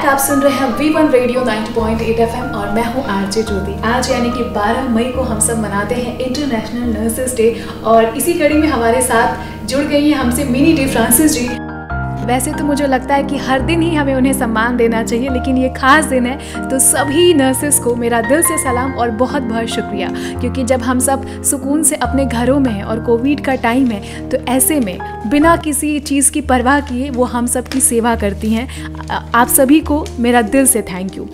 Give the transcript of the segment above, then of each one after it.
Back. आप सुन रहे हैं V1 रेडियो 90.8 FM और मैं हूं आरजे ज्योति। आज यानी कि 12 मई को हम सब मनाते हैं इंटरनेशनल नर्सेस डे और इसी कड़ी में हमारे साथ जुड़ गई हैं हमसे मिनी डी फ्रांसिस जी। वैसे तो मुझे लगता है कि हर दिन ही हमें उन्हें सम्मान देना चाहिए, लेकिन ये खास दिन है तो सभी नर्सेस को मेरा दिल से सलाम और बहुत बहुत शुक्रिया, क्योंकि जब हम सब सुकून से अपने घरों में हैं और कोविड का टाइम है तो ऐसे में बिना किसी चीज़ की परवाह किए वो हम सब की सेवा करती हैं। आप सभी को मेरा दिल से थैंक यू।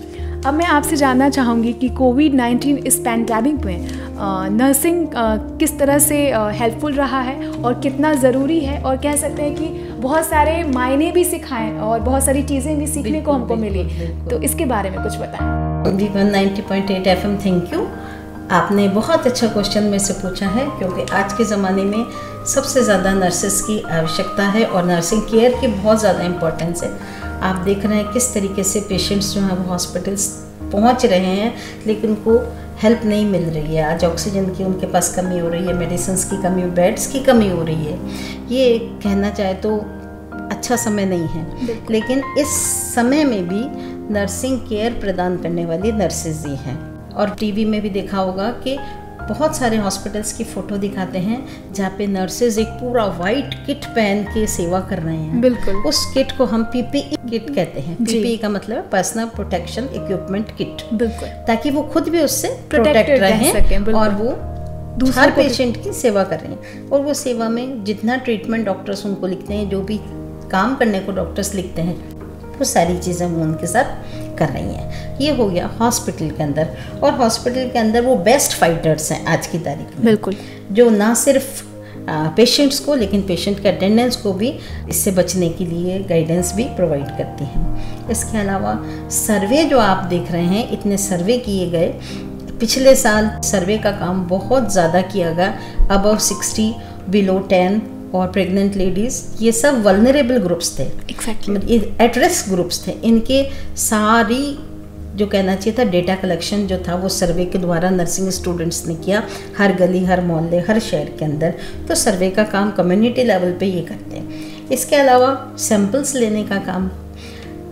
अब मैं आपसे जानना चाहूँगी कि कोविड-19 इस पैंडेमिक में नर्सिंग किस तरह से हेल्पफुल रहा है और कितना ज़रूरी है, और कह सकते हैं कि बहुत सारे मायने भी सिखाएं और बहुत सारी चीज़ें भी सीखने को हमको मिली, तो इसके बारे में कुछ बताएं। V1 90.8 FM, thank you. आपने बहुत अच्छा क्वेश्चन में से पूछा है, क्योंकि आज के ज़माने में सबसे ज़्यादा नर्सेस की आवश्यकता है और नर्सिंग केयर की बहुत ज़्यादा इम्पोर्टेंस है। आप देख रहे हैं किस तरीके से पेशेंट्स जो हैं वो हॉस्पिटल्स पहुंच रहे हैं, लेकिन उनको हेल्प नहीं मिल रही है। आज ऑक्सीजन की उनके पास कमी हो रही है, मेडिसिन्स की कमी, बेड्स की कमी हो रही है। ये कहना चाहे तो अच्छा समय नहीं है, लेकिन इस समय में भी नर्सिंग केयर प्रदान करने वाली नर्सेज ही हैं। और टीवी में भी देखा होगा कि बहुत सारे हॉस्पिटल्स की फ़ोटो दिखाते हैं जहाँ पे नर्सेज एक पूरा वाइट किट पहन के सेवा कर रहे हैं। बिल्कुल। उस किट को हम PPE किट कहते हैं। PPE का मतलब है पर्सनल प्रोटेक्शन इक्विपमेंट किट। बिल्कुल। ताकि वो खुद भी उससे प्रोटेक्ट रहें और वो हर पेशेंट की सेवा कर रहे हैं। और वो सेवा में जितना ट्रीटमेंट डॉक्टर्स उनको लिखते हैं, जो भी काम करने को डॉक्टर्स लिखते हैं, वो सारी चीज़ें वो उनके साथ कर रही हैं। ये हो गया हॉस्पिटल के अंदर। और हॉस्पिटल के अंदर वो बेस्ट फाइटर्स हैं आज की तारीख में। बिल्कुल। जो ना सिर्फ पेशेंट्स को, लेकिन पेशेंट के अटेंडेंस को भी इससे बचने के लिए गाइडेंस भी प्रोवाइड करती हैं। इसके अलावा सर्वे जो आप देख रहे हैं, इतने सर्वे किए गए। पिछले साल सर्वे का काम बहुत ज़्यादा किया गया। अबव 60, बिलो 10 और प्रेग्नेंट लेडीज़, ये सब वल्नरेबल ग्रुप्स थे। एग्जैक्टली। एट रिस्क ग्रुप्स थे। इनके सारी जो कहना चाहिए था डेटा कलेक्शन जो था वो सर्वे के द्वारा नर्सिंग स्टूडेंट्स ने किया, हर गली, हर मोहल्ले, हर शहर के अंदर। तो सर्वे का काम कम्युनिटी लेवल पे ये करते हैं। इसके अलावा सैंपल्स लेने का काम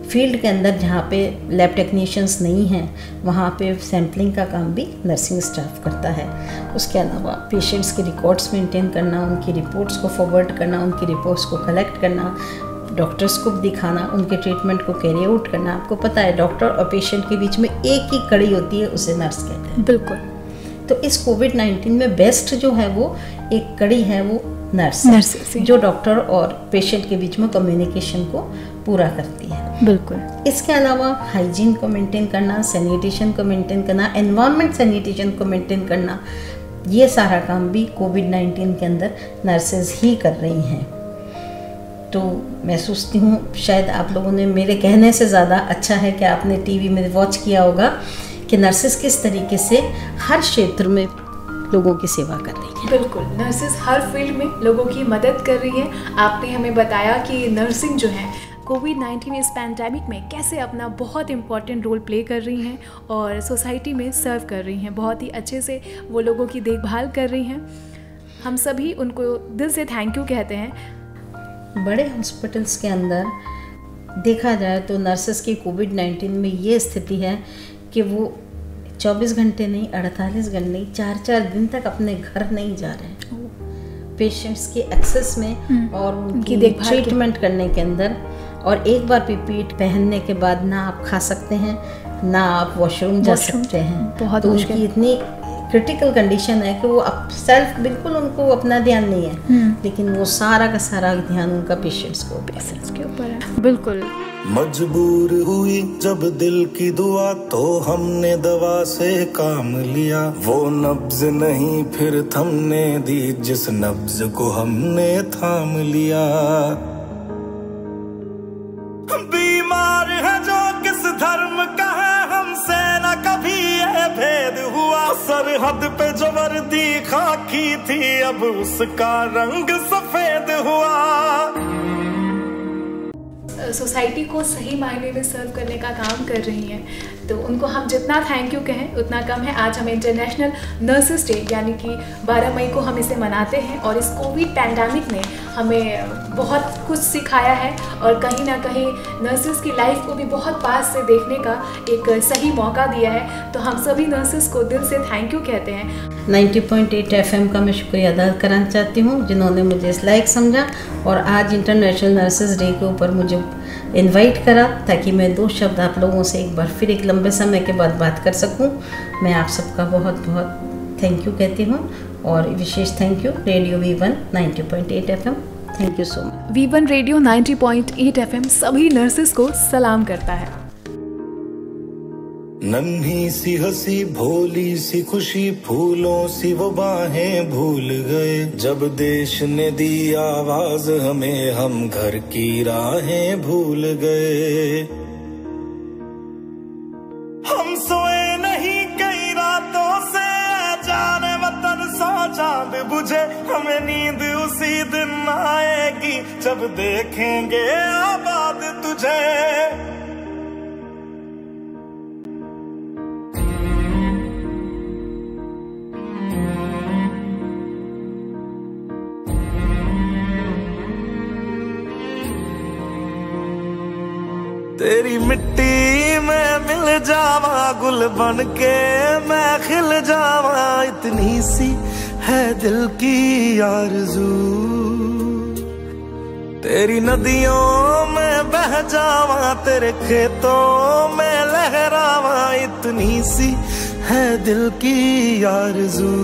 फील्ड के अंदर, जहाँ पे लैब टेक्नीशियंस नहीं हैं, वहाँ पे सैम्पलिंग का काम भी नर्सिंग स्टाफ करता है। उसके अलावा पेशेंट्स के रिकॉर्ड्स मेंटेन करना, उनकी रिपोर्ट्स को फॉरवर्ड करना, उनकी रिपोर्ट्स को कलेक्ट करना, डॉक्टर्स को दिखाना, उनके ट्रीटमेंट को कैरी आउट करना। आपको पता है डॉक्टर और पेशेंट के बीच में एक ही कड़ी होती है, उसे नर्स कहते हैं। बिल्कुल। तो इस कोविड-19 में बेस्ट जो है वो एक कड़ी है, वो नर्स, जो डॉक्टर और पेशेंट के बीच में कम्युनिकेशन को पूरा करती है। बिल्कुल। इसके अलावा हाइजीन को मेंटेन करना, सैनिटेशन को मेंटेन करना, एनवायरनमेंट सैनिटेशन को मेंटेन करना, ये सारा काम भी कोविड-19 के अंदर नर्सेज ही कर रही हैं। तो मैं सोचती हूँ शायद आप लोगों ने मेरे कहने से ज़्यादा अच्छा है कि आपने टीवी में वॉच किया होगा कि नर्सेज किस तरीके से हर क्षेत्र में लोगों की सेवा कर रही है। बिल्कुल, नर्सेज हर फील्ड में लोगों की मदद कर रही है। आपने हमें बताया कि नर्सिंग जो है कोविड-19 इस पैंडेमिक में कैसे अपना बहुत इम्पॉर्टेंट रोल प्ले कर रही हैं और सोसाइटी में सर्व कर रही हैं। बहुत ही अच्छे से वो लोगों की देखभाल कर रही हैं। हम सभी उनको दिल से थैंक यू कहते हैं। बड़े हॉस्पिटल्स के अंदर देखा जाए तो नर्सेस की कोविड-19 में ये स्थिति है कि वो 24 घंटे नहीं, 48 घंटे नहीं, 4-4 दिन तक अपने घर नहीं जा रहे हैं। पेशेंट्स के एक्सेस में और उनकी ट्रीटमेंट करने के अंदर। और एक बार PPE पहनने के बाद ना आप खा सकते हैं, ना आप वॉशरूम जा सकते हैं। बहुत तो उनकी इतनी क्रिटिकल कंडीशन है कि वो सेल्फ बिल्कुल उनको अपना ध्यान नहीं है, लेकिन वो सारा का सारा ध्यान उनका पेशेंट्स के ऊपर है। बिल्कुल। मजबूर हुई जब दिल की दुआ, तो हमने दवा से काम लिया। वो नब्ज नहीं फिर थमने दी, जिस नब्ज को हमने थाम लिया। बीमार है जो किस धर्म का है, हमसे न कभी ये भेद हुआ। सरहद पे जो वर्दी खाकी थी, अब उसका रंग सफेद हुआ। सोसाइटी को सही मायने में सर्व करने का काम कर रही हैं। तो उनको हम जितना थैंक यू कहें उतना कम है। आज हम इंटरनेशनल नर्सेस डे यानी कि 12 मई को हम इसे मनाते हैं और इस कोविड पैंडेमिक ने हमें बहुत कुछ सिखाया है और कहीं ना कहीं नर्सेस की लाइफ को भी बहुत पास से देखने का एक सही मौका दिया है। तो हम सभी नर्सेस को दिल से थैंक यू कहते हैं। 90.8 FM का मैं शुक्रिया अदा करना चाहती हूँ जिन्होंने मुझे इस लायक समझा और आज इंटरनेशनल नर्सेस डे के ऊपर मुझे इनवाइट करा ताकि मैं 2 शब्द आप लोगों से एक बार फिर एक लंबे समय के बाद बात कर सकूँ। मैं आप सबका बहुत बहुत थैंक यू कहती हूँ और विशेष thank you radio V1 90.8 FM। Thank you so much. V1 radio 90.8 FM सभी नर्सेस को सलाम करता है। नन्ही सी हंसी भोली सी खुशी फूलों सी वो बाहें भूल गए, जब देश ने दी आवाज हमें हम घर की राहें भूल गए। हम सोए नहीं कई रातों से जाने वतन सौ चांद बुझे, हमें नींद उसी दिन आएगी जब देखेंगे आबाद तुझे। तेरी मिट्टी में मिल जावा गुल बन के मैं खिल जावा, इतनी सी है दिल की आरज़ू। तेरी नदियों में बह जावा तेरे खेतों में लहरावा, इतनी सी है दिल की आरज़ू।